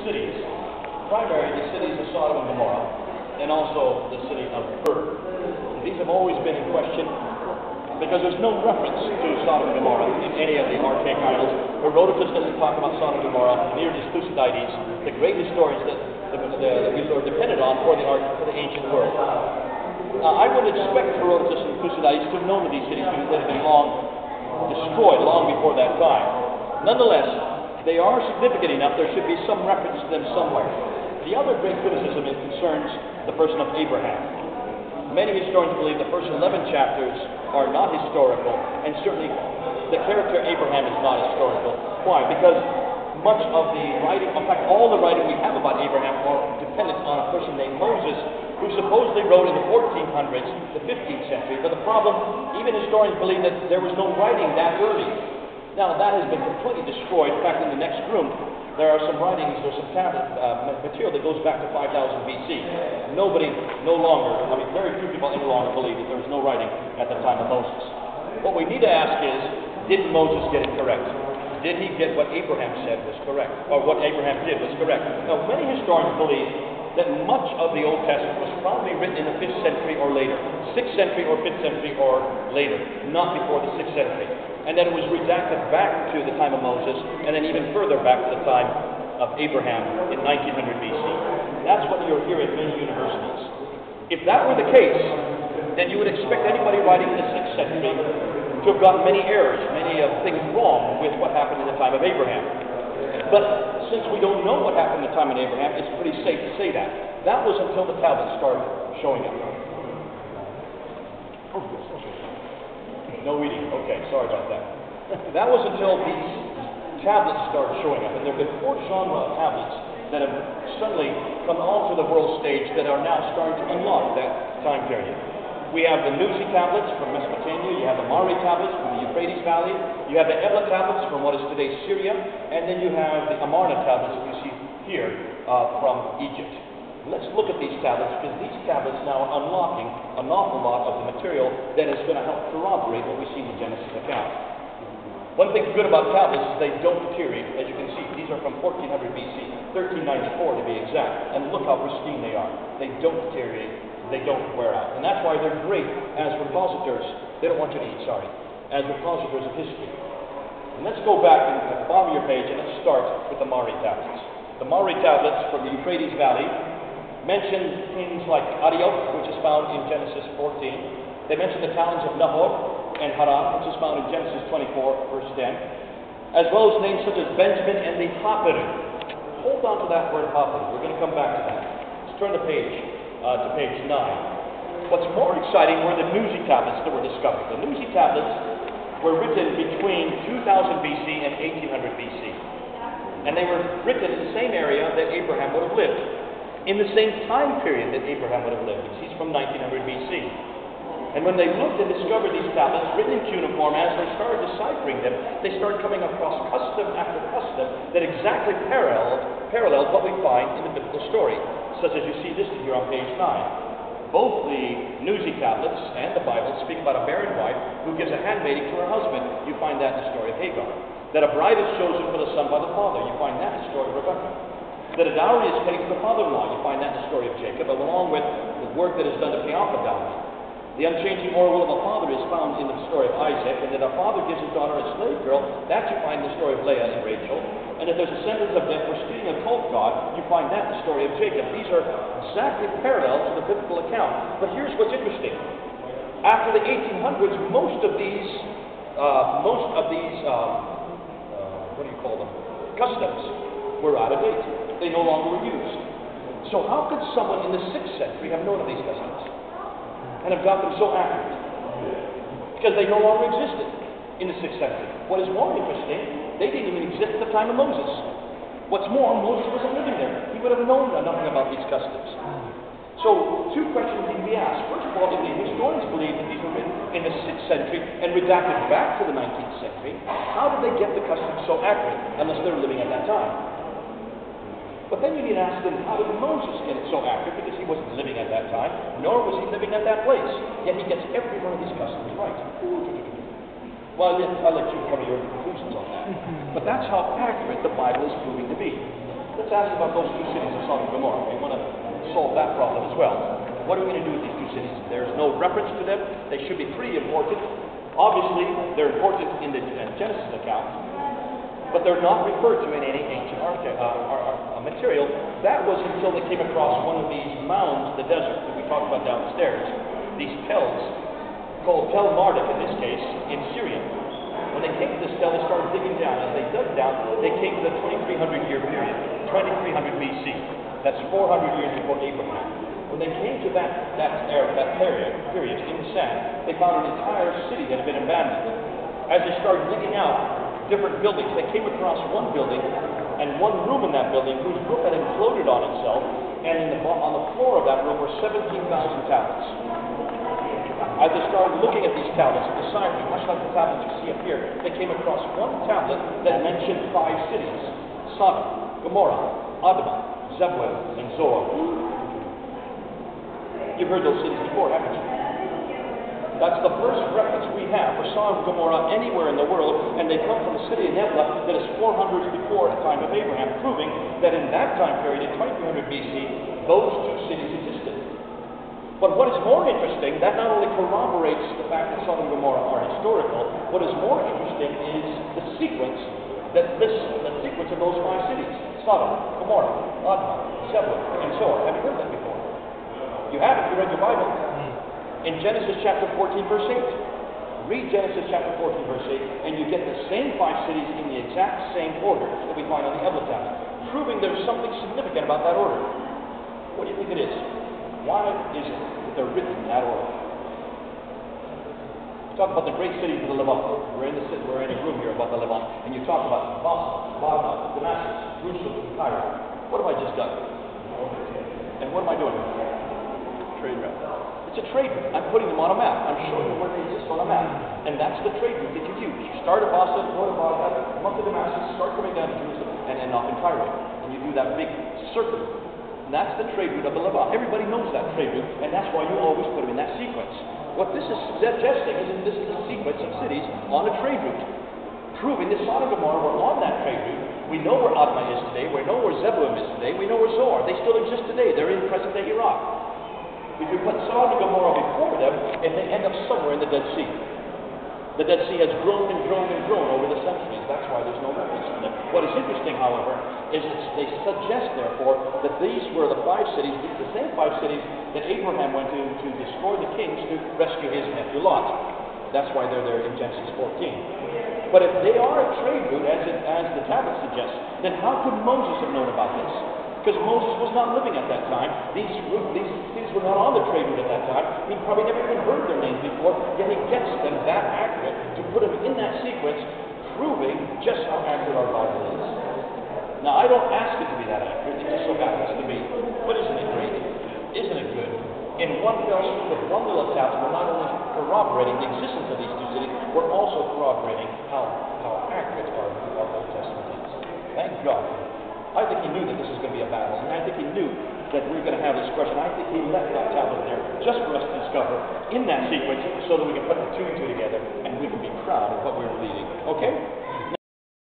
cities. Primarily the cities of Sodom and Gomorrah, and also the city of Ur. These have always been in question because there's no reference to Sodom and Gomorrah in any of the archaic isles. Herodotus doesn't talk about Sodom and Gomorrah, neither does Thucydides, the great historians that we are dependent on for the ancient world. I would expect Herodotus and Thucydides to have known of these cities because they had been long destroyed long before that time. Nonetheless, they are significant enough. There should be some reference to them somewhere. The other great criticism concerns the person of Abraham. Many historians believe the first 11 chapters are not historical, and certainly the character Abraham is not historical. Why? Because much of the writing, in fact, all the writing we have about Abraham are dependent on a person named Moses, who supposedly wrote in the 1400s, the 15th century. But the problem, even historians believe that there was no writing that early. Now, that has been completely destroyed. In fact, in the next room, there are some writings, there's some material that goes back to 5000 BC. Nobody, no longer, very few people any longer believe that there was no writing at the time of Moses. What we need to ask is, did Moses get it correct? Did he get what Abraham said was correct? Or what Abraham did was correct? Now, many historians believe that much of the Old Testament was probably written in the 5th century or later. 6th century or 5th century or later, not before the 6th century. And then it was redacted back to the time of Moses, and then even further back to the time of Abraham in 1900 BC. That's what you'll hear at many universities. If that were the case, then you would expect anybody writing in the 6th century to have gotten many errors, many things wrong with what happened in the time of Abraham. But since we don't know what happened in the time of Abraham, it's pretty safe to say that. That was until the tablets started showing up. No reading. Okay, sorry about that. That was until these tablets started showing up. And there have been 4 genre of tablets that have suddenly come onto the world stage that are now starting to unlock that time period. We have the Nuzi Tablets from Mesopotamia. You have the Mari Tablets from the Euphrates Valley. You have the Ebla Tablets from what is today Syria. And then you have the Amarna Tablets that you see here from Egypt. Let's look at these tablets, because these tablets now are unlocking an awful lot of the material that is going to help corroborate what we see in the Genesis account. One thing good about tablets is they don't deteriorate. As you can see, these are from 1400 BC, 1394 to be exact, and look how pristine they are. They don't deteriorate, they don't wear out. And that's why they're great as repositories. They don't want you to eat, sorry. As repositories of history. And let's go back at the bottom of your page, and let's start with the Mari Tablets. The Mari Tablets from the Euphrates Valley mention things like Arioch, which is found in Genesis 14. They mention the towns of Nahor and Harran, which is found in Genesis 24, verse 10, as well as names such as Benjamin and Habiru. Hold on to that word Habiru. We're going to come back to that. Let's turn the page to page 9. What's more exciting were the Nuzi Tablets that were discovered. The Nuzi Tablets were written between 2000 BC and 1800 BC. And they were written in the same area that Abraham would have lived, in the same time period that Abraham would have lived, because he's from 1900 BC. And when they looked and discovered these tablets written in cuneiform, as they started deciphering them, they started coming across custom after custom that exactly paralleled what we find in the biblical story, such as you see listed here on page 9. Both the Nuzi Tablets and the Bible speak about a barren wife who gives a handmaiding to her husband. You find that in the story of Hagar. That a bride is chosen for the son by the father. You find that in the story of Rebekah. That a dowry is paid to the father-in-law. You find that in the story of Jacob, along with the work that is done to pay off the dowry. The unchanging moral will of a father is found in the story of Isaac, and that a father gives his daughter a slave girl, that you find in the story of Leah and Rachel. And if there's a sentence of death for stealing a colt god, you find that in the story of Jacob. These are exactly parallel to the biblical account. But here's what's interesting. After the 1800s, most of these customs were out of date. They no longer were used. So how could someone in the 6th century have known of these customs and have got them so accurate? Because they no longer existed in the 6th century. What is more interesting, they didn't even exist at the time of Moses. What's more, Moses wasn't living there. He would have known nothing about these customs. So 2 questions need to be asked. First of all, if the historians believe that these were written in the 6th century and redacted back to the 19th century, how did they get the customs so accurate unless they were living at that time? But then you need to ask them, how did Moses get it so accurate? Because he wasn't living at that time, nor was he living at that place. Yet he gets every one of these customs right. Well, I'll let you come to your conclusions on that. But that's how accurate the Bible is proving to be. Let's ask about those two cities of Sodom and Gomorrah. We want to solve that problem as well. What are we going to do with these two cities? There's no reference to them. They should be pretty important. Obviously, they're important in the Genesis account, but they're not referred to in any ancient material. That was until they came across one of these mounds in the desert that we talked about downstairs. These tells, called Tel Marduk in this case, in Syria. When they came to this tell, they started digging down. As they dug down, they came to the 2300 year period, 2300 BC. That's 400 years before Abraham. When they came to that period in the sand, they found an entire city that had been abandoned. As they started digging out different buildings, they came across one building and one room in that building whose roof had imploded on itself, and on the floor of that room were 17,000 tablets. As they started looking at these tablets and deciphering, much like the tablets you see up here, they came across one tablet that mentioned 5 cities: Sodom, Gomorrah, Admah, Zebulun, and Zoar. You've heard those cities before, haven't you? That's the first reference we have for Sodom and Gomorrah anywhere in the world, and they come from the city of Nebla that is 400 before the time of Abraham, proving that in that time period, in 2300 BC, those two cities existed. But what is more interesting, that not only corroborates the fact that Sodom and Gomorrah are historical, what is more interesting is the sequence that lists the sequence of those 5 cities: Sodom, Gomorrah, Admah, Zebulun, and Zoar. Have you heard that before? You have if you read your Bible. In Genesis chapter 14, verse 8. Read Genesis chapter 14, verse 8, and you get the same 5 cities in the exact same order that we find on the Ebla tablet, proving there's something significant about that order. What do you think it is? Why is it that they're written in that order? You talk about the great cities of the Levant. We're in a room here about the Levant, and you talk about Boston, Baghdad, Damascus, Jerusalem, and Cairo. What have I just done? And what am I doing? Trade route. It's a trade route. I'm putting them on a map. I'm showing them where they exist on a map. And that's the trade route that you use. You start at Boston, go to Baghdad, come up to Damascus, start coming down to Jerusalem, and end up in Cairo. And you do that big circle. And that's the trade route of the Levant. Everybody knows that trade route, and that's why you always put them in that sequence. What this is suggesting is that this is a sequence of cities on a trade route, proving that Sodom and Gomorrah were on that trade route. We know where Admah is today. We know where Zebulun is today. We know where Zoar. They still exist today. They're in present-day Iraq. If you put Sodom and Gomorrah before them, and they end up somewhere in the Dead Sea. The Dead Sea has grown and grown and grown over the centuries. That's why there's no reference to them. What is interesting, however, is that they suggest, therefore, that these were the 5 cities, the same 5 cities that Abraham went to destroy the kings to rescue his nephew Lot. That's why they're there in Genesis 14. But if they are a trade route, as the tablet suggests, then how could Moses have known about this? Because Moses was not living at that time. These cities were not on the trade route at that time. He probably never even heard their names before, yet he gets them that accurate to put them in that sequence, proving just how accurate our Bible is. Now, I don't ask it to be that accurate. It just so happens to be. But isn't it great? Isn't it good? In one fell swoop, with one little tablet, we're not only corroborating the existence of these two cities, we're also corroborating how accurate our Old Testament is. Thank God. I think he knew that this was going to be a battle, and I think he knew that we were going to have this question. I think he left that tablet there just for us to discover in that sequence so that we can put the 2 and 2 together and we can be proud of what we were reading. Okay?